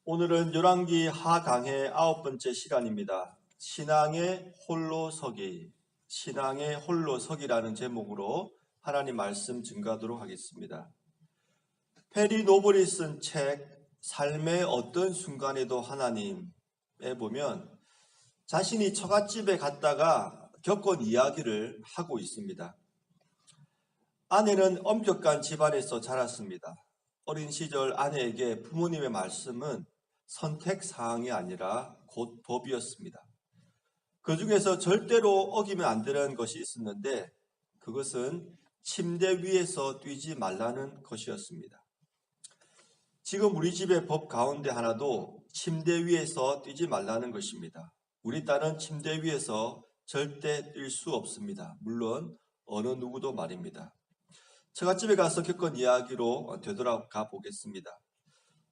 오늘은 열왕기 하강의 9번째 시간입니다. 신앙의 홀로서기, 신앙의 홀로서기라는 제목으로 하나님 말씀 증거하도록 하겠습니다. 페리 노블이 쓴 책 삶의 어떤 순간에도 하나님에 보면 자신이 처갓집에 갔다가 겪은 이야기를 하고 있습니다. 아내는 엄격한 집안에서 자랐습니다. 어린 시절 아내에게 부모님의 말씀은 선택사항이 아니라 곧 법이었습니다. 그 중에서 절대로 어기면 안 되는 것이 있었는데 그것은 침대 위에서 뛰지 말라는 것이었습니다. 지금 우리 집의 법 가운데 하나도 침대 위에서 뛰지 말라는 것입니다. 우리 딸은 침대 위에서 절대 뛸 수 없습니다. 물론 어느 누구도 말입니다. 처갓집에 가서 겪은 이야기로 되돌아가 보겠습니다.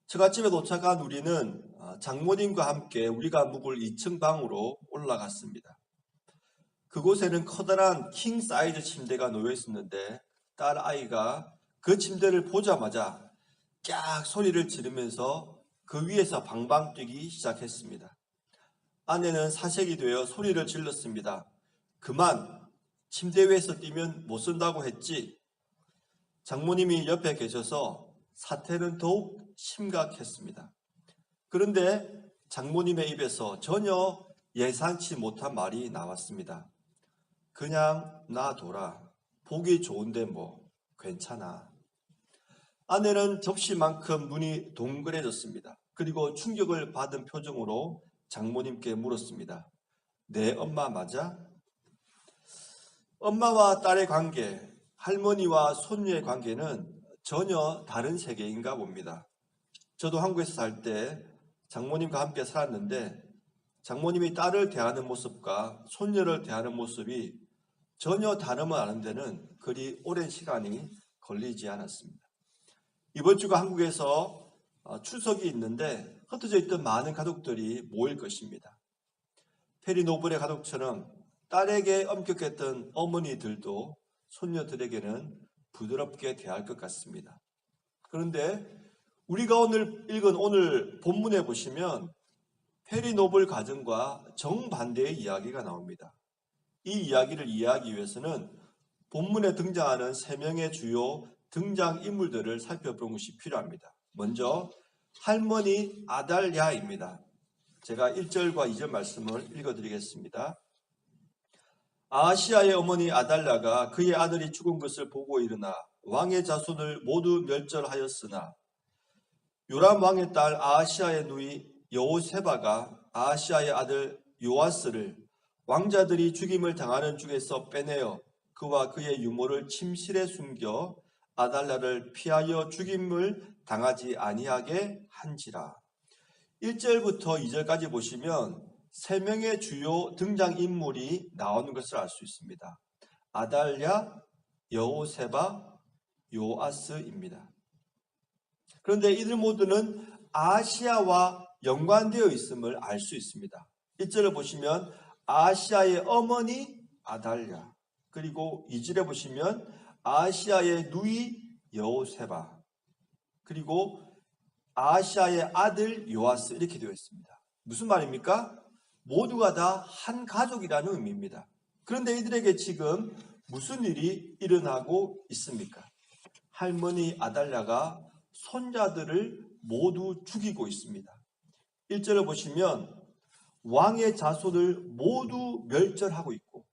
처갓집에 도착한 우리는 장모님과 함께 우리가 묵을 2층 방으로 올라갔습니다. 그곳에는 커다란 킹 사이즈 침대가 놓여 있었는데 딸 아이가 그 침대를 보자마자 깍 소리를 지르면서 그 위에서 방방 뛰기 시작했습니다. 아내는 사색이 되어 소리를 질렀습니다. 그만, 침대 위에서 뛰면 못 쓴다고 했지. 장모님이 옆에 계셔서 사태는 더욱 심각했습니다. 그런데 장모님의 입에서 전혀 예상치 못한 말이 나왔습니다. 그냥 놔둬라. 보기 좋은데 뭐 괜찮아. 아내는 접시만큼 눈이 동그래졌습니다. 그리고 충격을 받은 표정으로 장모님께 물었습니다. 내 엄마 맞아? 엄마와 딸의 관계, 할머니와 손녀의 관계는 전혀 다른 세계인가 봅니다. 저도 한국에서 살 때 장모님과 함께 살았는데 장모님이 딸을 대하는 모습과 손녀를 대하는 모습이 전혀 다름을 아는 데는 그리 오랜 시간이 걸리지 않았습니다. 이번 주가 한국에서 추석이 있는데 흩어져 있던 많은 가족들이 모일 것입니다. 페리 노블의 가족처럼 딸에게 엄격했던 어머니들도 손녀들에게는 부드럽게 대할 것 같습니다. 그런데 우리가 오늘 읽은 오늘 본문에 보시면 페리 노블 가정과 정반대의 이야기가 나옵니다. 이 이야기를 이해하기 위해서는 본문에 등장하는 3명의 주요 등장인물들을 살펴보는 것이 필요합니다. 먼저 할머니 아달랴입니다. 제가 1절과 2절 말씀을 읽어드리겠습니다. 아하시아의 어머니 아달랴가 그의 아들이 죽은 것을 보고 일어나 왕의 자손을 모두 멸절하였으나 요람 왕의 딸 아하시아의 누이 여호세바가 아하시아의 아들 요아스를 왕자들이 죽임을 당하는 중에서 빼내어 그와 그의 유모를 침실에 숨겨 아달랴를 피하여 죽임을 당하지 아니하게 한지라. 1절부터 2절까지 보시면 3명의 주요 등장인물이 나오는 것을 알 수 있습니다. 아달랴, 여호세바, 요아스입니다. 그런데 이들 모두는 아하시아와 연관되어 있음을 알 수 있습니다. 1절을 보시면 아하시아의 어머니 아달랴, 그리고 2절에 보시면 아하시아의 누이 여호세바, 그리고 아하시아의 아들 요아스 이렇게 되어 있습니다. 무슨 말입니까? 모두가 다 한 가족이라는 의미입니다. 그런데 이들에게 지금 무슨 일이 일어나고 있습니까? 할머니 아달랴가 손자들을 모두 죽이고 있습니다. 1절을 보시면 왕의 자손을 모두 멸절하고 있고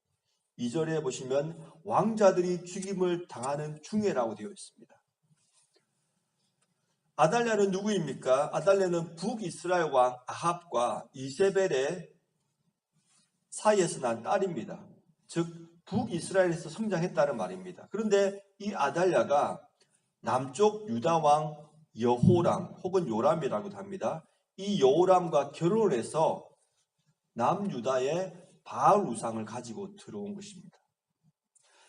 2절에 보시면 왕자들이 죽임을 당하는 중이라고 되어 있습니다. 아달랴는 누구입니까? 아달랴는 북이스라엘 왕 아합과 이세벨의 사이에서 난 딸입니다. 즉 북이스라엘에서 성장했다는 말입니다. 그런데 이 아달랴가 남쪽 유다 왕 여호람 혹은 요람이라고도 합니다. 이 여호람과 결혼을 해서 남유다의 바알 우상을 가지고 들어온 것입니다.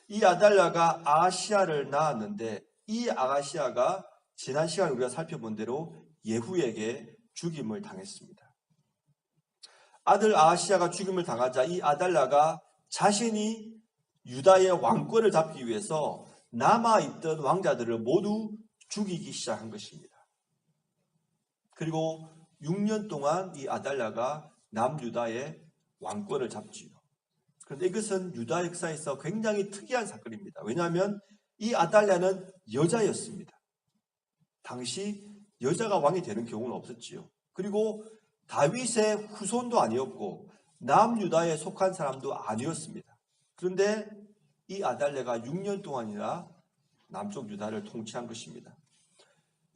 이 아달랴가 아하시아를 낳았는데 이 아하시아가 지난 시간에 우리가 살펴본 대로 예후에게 죽임을 당했습니다. 아들 아하시아가 죽임을 당하자 이 아달랴가 자신이 유다의 왕권을 잡기 위해서 남아있던 왕자들을 모두 죽이기 시작한 것입니다. 그리고 6년 동안 이 아달랴가 남유다의 왕권을 잡지요. 그런데 이것은 유다 역사에서 굉장히 특이한 사건입니다. 왜냐하면 이 아달랴는 여자였습니다. 당시 여자가 왕이 되는 경우는 없었지요. 그리고 다윗의 후손도 아니었고 남유다에 속한 사람도 아니었습니다. 그런데 이 아달랴가 6년 동안이나 남쪽 유다를 통치한 것입니다.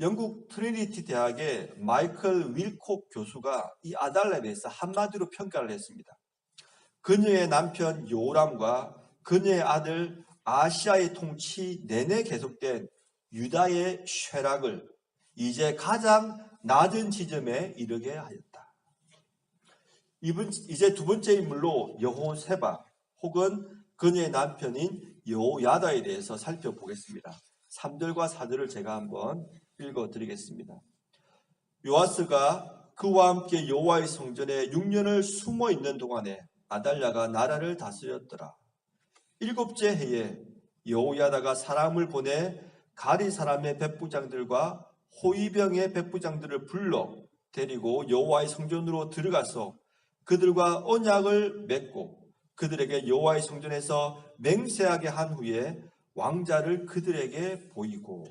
영국 트리니티 대학의 마이클 윌콕 교수가 이 아달랴에 대해서 한마디로 평가를 했습니다. 그녀의 남편 요람과 그녀의 아들 아시아의 통치 내내 계속된 유다의 쇠락을 이제 가장 낮은 지점에 이르게 하였다. 이제 두 번째 인물로 여호세바 혹은 그녀의 남편인 여호야다에 대해서 살펴보겠습니다. 3절과 4절을 제가 한번 읽어드리겠습니다. 요아스가 그와 함께 여호와의 성전에 6년을 숨어 있는 동안에 아달랴가 나라를 다스렸더라. 7째 해에 여호야다가 사람을 보내 가리 사람의 백부장들과 호위병의 백부장들을 불러 데리고 여호와의 성전으로 들어가서 그들과 언약을 맺고 그들에게 여호와의 성전에서 맹세하게 한 후에 왕자를 그들에게 보이고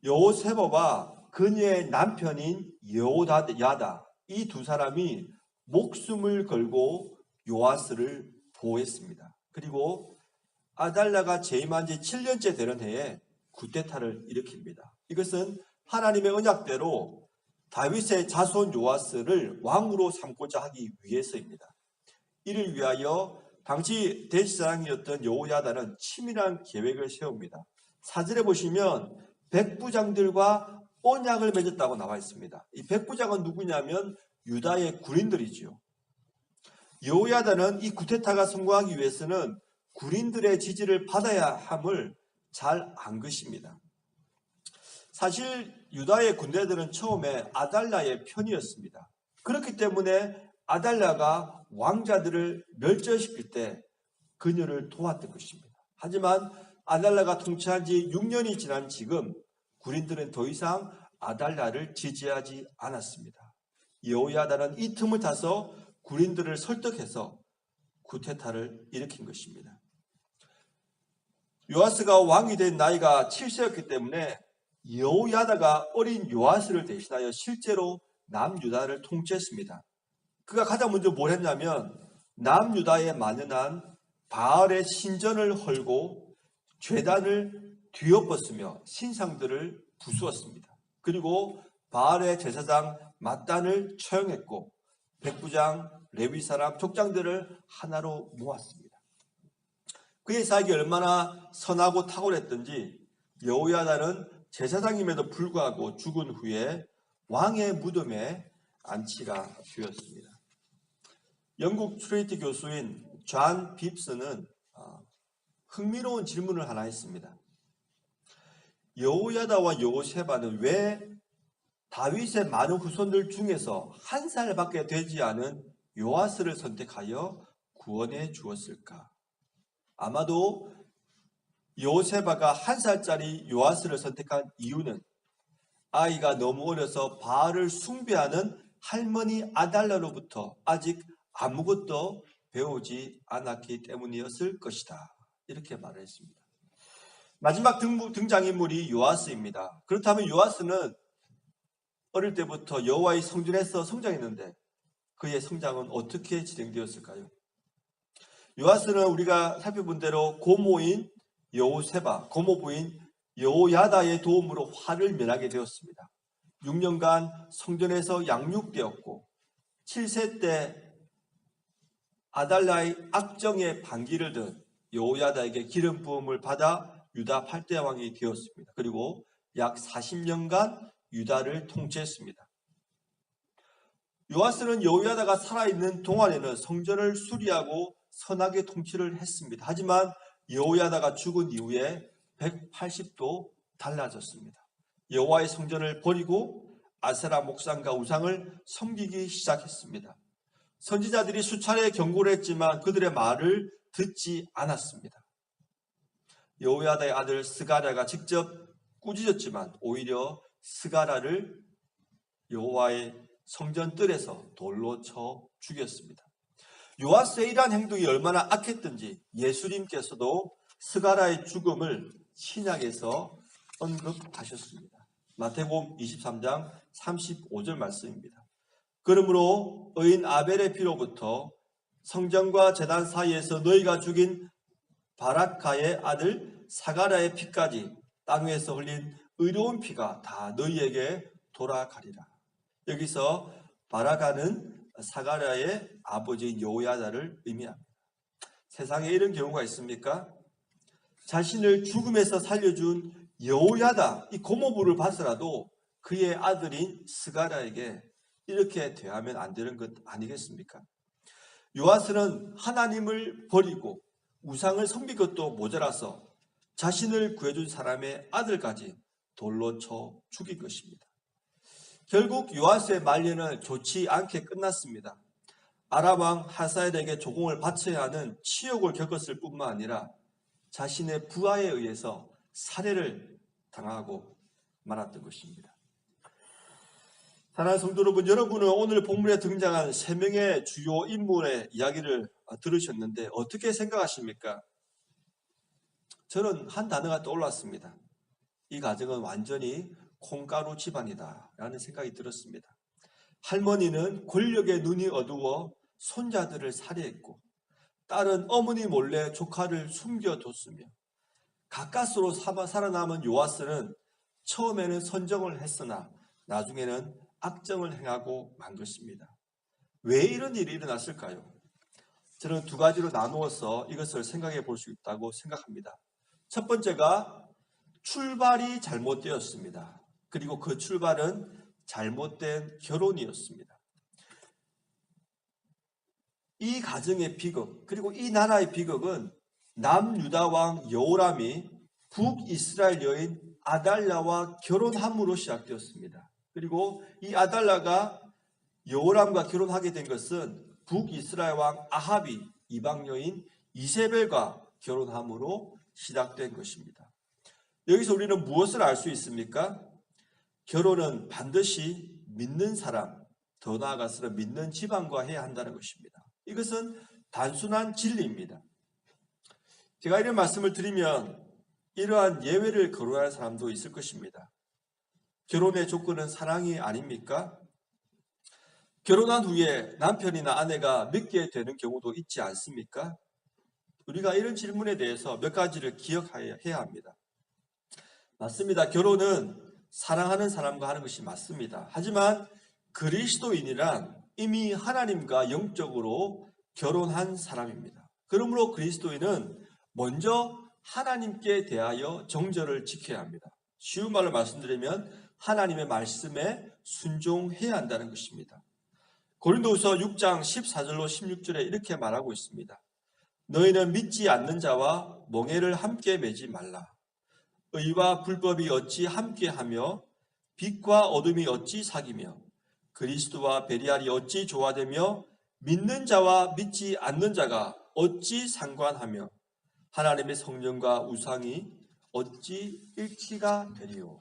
여호세바와 그녀의 남편인 여호야다 이 두 사람이 목숨을 걸고 요아스를 보호했습니다. 그리고 아달랴가 재임한 지 7년째 되는 해에 쿠데타를 일으킵니다. 이것은 하나님의 언약대로 다윗의 자손 요아스를 왕으로 삼고자 하기 위해서입니다. 이를 위하여 당시 대제사장이었던 여호야다는 치밀한 계획을 세웁니다. 4절에 보시면 백부장들과 언약을 맺었다고 나와 있습니다. 이 백부장은 누구냐면 유다의 군인들이지요. 여호야다는 이 쿠데타가 성공하기 위해서는 군인들의 지지를 받아야 함을 잘 안 것입니다. 사실 유다의 군대들은 처음에 아달랴의 편이었습니다. 그렇기 때문에 아달랴가 왕자들을 멸절시킬 때 그녀를 도왔던 것입니다. 하지만 아달랴가 통치한 지 6년이 지난 지금 군인들은 더 이상 아달랴를 지지하지 않았습니다. 여호야다는 이 틈을 타서 군인들을 설득해서 쿠데타를 일으킨 것입니다. 요아스가 왕이 된 나이가 7세였기 때문에 여호야다가 어린 요아스를 대신하여 실제로 남유다를 통치했습니다. 그가 가장 먼저 뭘 했냐면 남유다에 만연한 바알의 신전을 헐고 제단을 뒤엎었으며 신상들을 부수었습니다. 그리고 바알의 제사장 맏단을 처형했고 백부장, 레위사람, 족장들을 하나로 모았습니다. 그의 사역이 얼마나 선하고 탁월했던지 여호야다는 제사장임에도 불구하고 죽은 후에 왕의 무덤에 안치가 되었습니다. 영국 트리니티 교수인 존 빕스는 흥미로운 질문을 하나 했습니다. 여호야다와 여호세바는 왜 다윗의 많은 후손들 중에서 한 살밖에 되지 않은 요아스를 선택하여 구원해 주었을까? 아마도 여호세바가 한 살짜리 요아스를 선택한 이유는 아이가 너무 어려서 바알을 숭배하는 할머니 아달랴로부터 아직 아무것도 배우지 않았기 때문이었을 것이다. 이렇게 말을 했습니다. 마지막 등장인물이 요아스입니다. 그렇다면 요아스는 어릴 때부터 여호와의 성전에서 성장했는데 그의 성장은 어떻게 진행되었을까요? 요아스는 우리가 살펴본 대로 고모인 여호세바, 고모부인 여호야다의 도움으로 화를 면하게 되었습니다. 6년간 성전에서 양육되었고 7세 때 아달랴의 악정의 반기를 든 여호야다에게 기름 부음을 받아 유다 8대 왕이 되었습니다. 그리고 약 40년간 유다를 통치했습니다. 요아스는 여호야다가 살아있는 동안에는 성전을 수리하고 선하게 통치를 했습니다. 하지만 여호야다가 죽은 이후에 180도 달라졌습니다. 여호와의 성전을 버리고 아세라 목상과 우상을 섬기기 시작했습니다. 선지자들이 수차례 경고를 했지만 그들의 말을 듣지 않았습니다. 여호야다의 아들 스가랴가 직접 꾸짖었지만 오히려 스가랴를 여호와의 성전 뜰에서 돌로 쳐 죽였습니다. 요아스의 이러한 행동이 얼마나 악했든지 예수님께서도 스가랴의 죽음을 신약에서 언급하셨습니다. 마태복음 23장 35절 말씀입니다. 그러므로 의인 아벨의 피로부터 성전과 제단 사이에서 너희가 죽인 바라카의 아들 사가랴의 피까지 땅 위에서 흘린 의로운 피가 다 너희에게 돌아가리라. 여기서 바라카는 사가랴의 아버지인 여호야다를 의미합니다. 세상에 이런 경우가 있습니까? 자신을 죽음에서 살려준 여호야다, 이 고모부를 봐서라도 그의 아들인 스가랴에게 이렇게 대하면 안 되는 것 아니겠습니까? 요아스는 하나님을 버리고 우상을 섬긴 것도 모자라서 자신을 구해준 사람의 아들까지 돌로 쳐 죽인 것입니다. 결국 요아스의 말년은 좋지 않게 끝났습니다. 아람 왕 하사엘에게 조공을 바쳐야 하는 치욕을 겪었을 뿐만 아니라 자신의 부하에 의해서 살해를 당하고 말았던 것입니다. 사랑하는 성도 여러분, 여러분은 오늘 본문에 등장한 3명의 주요 인물의 이야기를 들으셨는데 어떻게 생각하십니까? 저는 한 단어가 떠올랐습니다. 이 가정은 완전히 콩가루 집안이다 라는 생각이 들었습니다. 할머니는 권력에 눈이 어두워 손자들을 살해했고 딸은 어머니 몰래 조카를 숨겨뒀으며 가까스로 살아남은 요아스는 처음에는 선정을 했으나 나중에는 악정을 행하고 만 것입니다. 왜 이런 일이 일어났을까요? 저는 2가지로 나누어서 이것을 생각해 볼 수 있다고 생각합니다. 첫 번째가 출발이 잘못되었습니다. 그리고 그 출발은 잘못된 결혼이었습니다. 이 가정의 비극, 그리고 이 나라의 비극은 남유다 왕 여호람이 북이스라엘 여인 아달랴와 결혼함으로 시작되었습니다. 그리고 이 아달랴가 여호람과 결혼하게 된 것은 북이스라엘 왕 아합이 이방 여인 이세벨과 결혼함으로 시작된 것입니다. 여기서 우리는 무엇을 알 수 있습니까? 결혼은 반드시 믿는 사람, 더 나아가서는 믿는 집안과 해야 한다는 것입니다. 이것은 단순한 진리입니다. 제가 이런 말씀을 드리면 이러한 예외를 거론하는 사람도 있을 것입니다. 결혼의 조건은 사랑이 아닙니까? 결혼한 후에 남편이나 아내가 믿게 되는 경우도 있지 않습니까? 우리가 이런 질문에 대해서 몇 가지를 기억해야 합니다. 맞습니다. 결혼은 사랑하는 사람과 하는 것이 맞습니다. 하지만 그리스도인이란 이미 하나님과 영적으로 결혼한 사람입니다. 그러므로 그리스도인은 먼저 하나님께 대하여 정절을 지켜야 합니다. 쉬운 말로 말씀드리면 하나님의 말씀에 순종해야 한다는 것입니다. 고린도후서 6장 14절로 16절에 이렇게 말하고 있습니다. 너희는 믿지 않는 자와 멍에를 함께 매지 말라. 의와 불법이 어찌 함께하며 빛과 어둠이 어찌 사귀며 그리스도와 베리알이 어찌 조화되며 믿는 자와 믿지 않는 자가 어찌 상관하며 하나님의 성령과 우상이 어찌 일치가 되리요.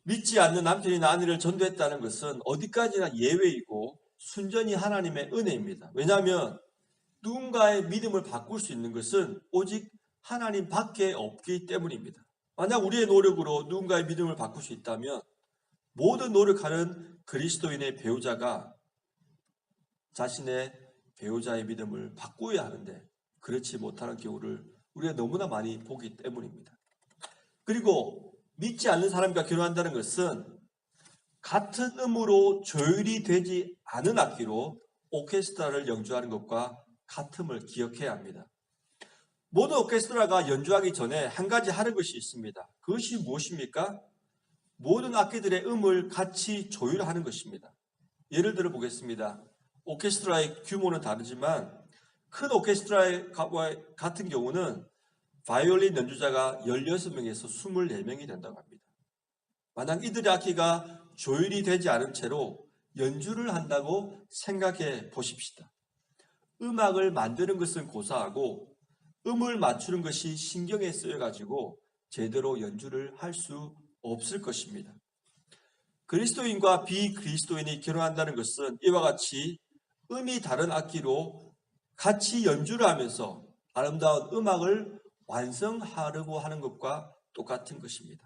믿지 않는 남편이나 아내를 전도했다는 것은 어디까지나 예외이고 순전히 하나님의 은혜입니다. 왜냐하면 누군가의 믿음을 바꿀 수 있는 것은 오직 하나님 밖에 없기 때문입니다. 만약 우리의 노력으로 누군가의 믿음을 바꿀 수 있다면 모든 노력하는 그리스도인의 배우자가 자신의 배우자의 믿음을 바꾸어야 하는데 그렇지 못하는 경우를 우리가 너무나 많이 보기 때문입니다. 그리고 믿지 않는 사람과 결혼한다는 것은 같은 음으로 조율이 되지 않은 악기로 오케스트라를 연주하는 것과 같음을 기억해야 합니다. 모든 오케스트라가 연주하기 전에 한 가지 하는 것이 있습니다. 그것이 무엇입니까? 모든 악기들의 음을 같이 조율하는 것입니다. 예를 들어 보겠습니다. 오케스트라의 규모는 다르지만 큰 오케스트라 같은 경우는 바이올린 연주자가 16명에서 24명이 된다고 합니다. 만약 이들의 악기가 조율이 되지 않은 채로 연주를 한다고 생각해 보십시다. 음악을 만드는 것은 고사하고 음을 맞추는 것이 신경에 쓰여가지고 제대로 연주를 할 수 없을 것입니다. 그리스도인과 비그리스도인이 결혼한다는 것은 이와 같이 음이 다른 악기로 같이 연주를 하면서 아름다운 음악을 완성하려고 하는 것과 똑같은 것입니다.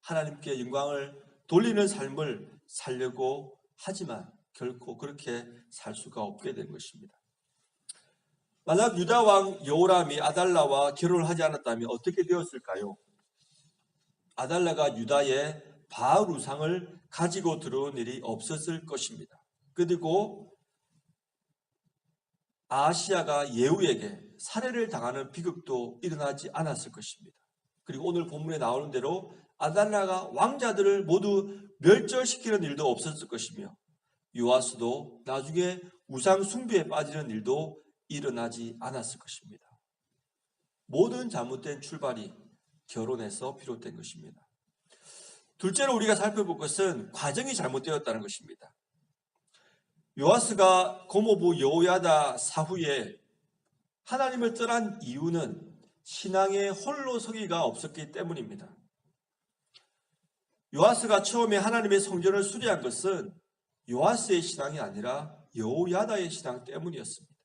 하나님께 영광을 돌리는 삶을 살려고 하지만 결코 그렇게 살 수가 없게 된 것입니다. 만약 유다 왕 여호람이 아달라와 결혼을 하지 않았다면 어떻게 되었을까요? 아달라가 유다의 바알 우상을 가지고 들어온 일이 없었을 것입니다. 그리고 아하시야가 예후에게 살해를 당하는 비극도 일어나지 않았을 것입니다. 그리고 오늘 본문에 나오는 대로 아달라가 왕자들을 모두 멸절시키는 일도 없었을 것이며 요아스도 나중에 우상 숭배에 빠지는 일도 일어나지 않았을 것입니다. 모든 잘못된 출발이 결혼에서 비롯된 것입니다. 둘째로 우리가 살펴볼 것은 과정이 잘못되었다는 것입니다. 요아스가 고모부 여호야다 사후에 하나님을 떠난 이유는 신앙의 홀로 서기가 없었기 때문입니다. 요아스가 처음에 하나님의 성전을 수리한 것은 요아스의 신앙이 아니라 여호야다의 신앙 때문이었습니다.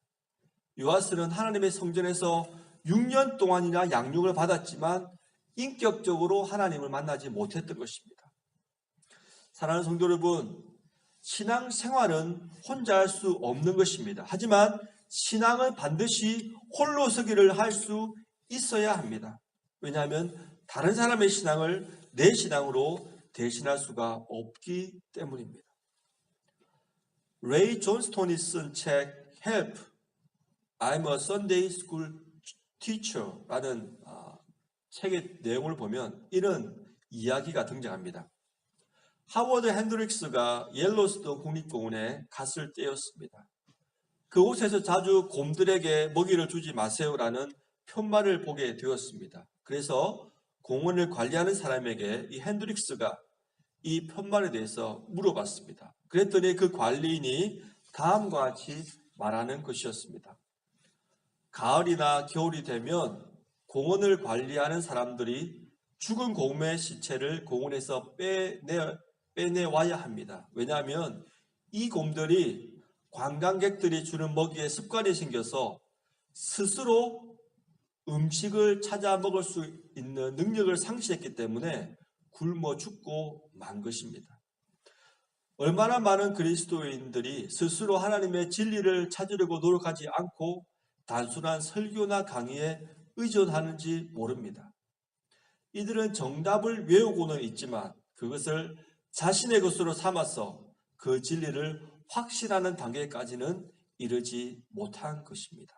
요아스는 하나님의 성전에서 6년 동안이나 양육을 받았지만 인격적으로 하나님을 만나지 못했던 것입니다. 사랑하는 성도 여러분, 신앙 생활은 혼자 할 수 없는 것입니다. 하지만 신앙은 반드시 홀로 서기를 할 수 있어야 합니다. 왜냐하면 다른 사람의 신앙을 내 신앙으로 대신할 수가 없기 때문입니다. 레이 존스톤이 쓴 책 Help, I'm a Sunday School Teacher라는 책의 내용을 보면 이런 이야기가 등장합니다. 하워드 핸드릭스가 옐로스톤 국립공원에 갔을 때였습니다. 그곳에서 자주 곰들에게 먹이를 주지 마세요라는 편말을 보게 되었습니다. 그래서 공원을 관리하는 사람에게 이 핸드릭스가 이 편말에 대해서 물어봤습니다. 그랬더니 그 관리인이 다음과 같이 말하는 것이었습니다. 가을이나 겨울이 되면 공원을 관리하는 사람들이 죽은 곰의 시체를 공원에서 빼내와야 합니다. 왜냐하면 이 곰들이 관광객들이 주는 먹이에 습관이 생겨서 스스로 음식을 찾아 먹을 수 있는 능력을 상실했기 때문에 굶어 죽고 만 것입니다. 얼마나 많은 그리스도인들이 스스로 하나님의 진리를 찾으려고 노력하지 않고 단순한 설교나 강의에 의존하는지 모릅니다. 이들은 정답을 외우고는 있지만 그것을 자신의 것으로 삼아서 그 진리를 확신하는 단계까지는 이르지 못한 것입니다.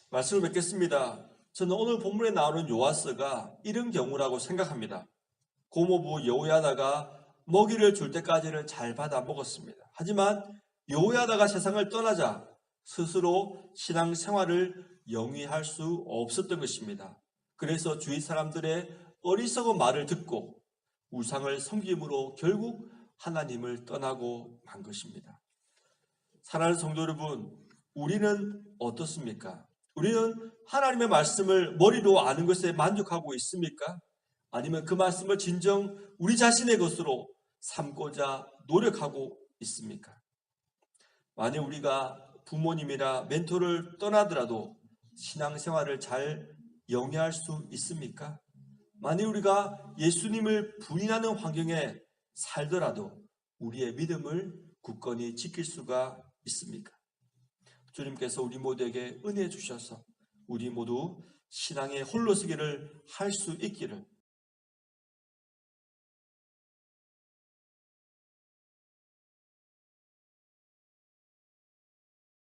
말씀을 맺겠습니다. 저는 오늘 본문에 나오는 요아스가 이런 경우라고 생각합니다. 고모부 여호야다가 먹이를 줄 때까지는 잘 받아 먹었습니다. 하지만 여호야다가 세상을 떠나자 스스로 신앙생활을 영위할 수 없었던 것입니다. 그래서 주위 사람들의 어리석은 말을 듣고 우상을 섬김으로 결국 하나님을 떠나고 만 것입니다. 사랑하는 성도 여러분, 우리는 어떻습니까? 우리는 하나님의 말씀을 머리로 아는 것에 만족하고 있습니까? 아니면 그 말씀을 진정 우리 자신의 것으로 삼고자 노력하고 있습니까? 만약 우리가 부모님이나 멘토를 떠나더라도 신앙생활을 잘 영위할 수 있습니까? 만약 우리가 예수님을 부인하는 환경에 살더라도 우리의 믿음을 굳건히 지킬 수가 있습니까? 주님께서 우리 모두에게 은혜 주셔서 우리 모두 신앙의 홀로서기를 할 수 있기를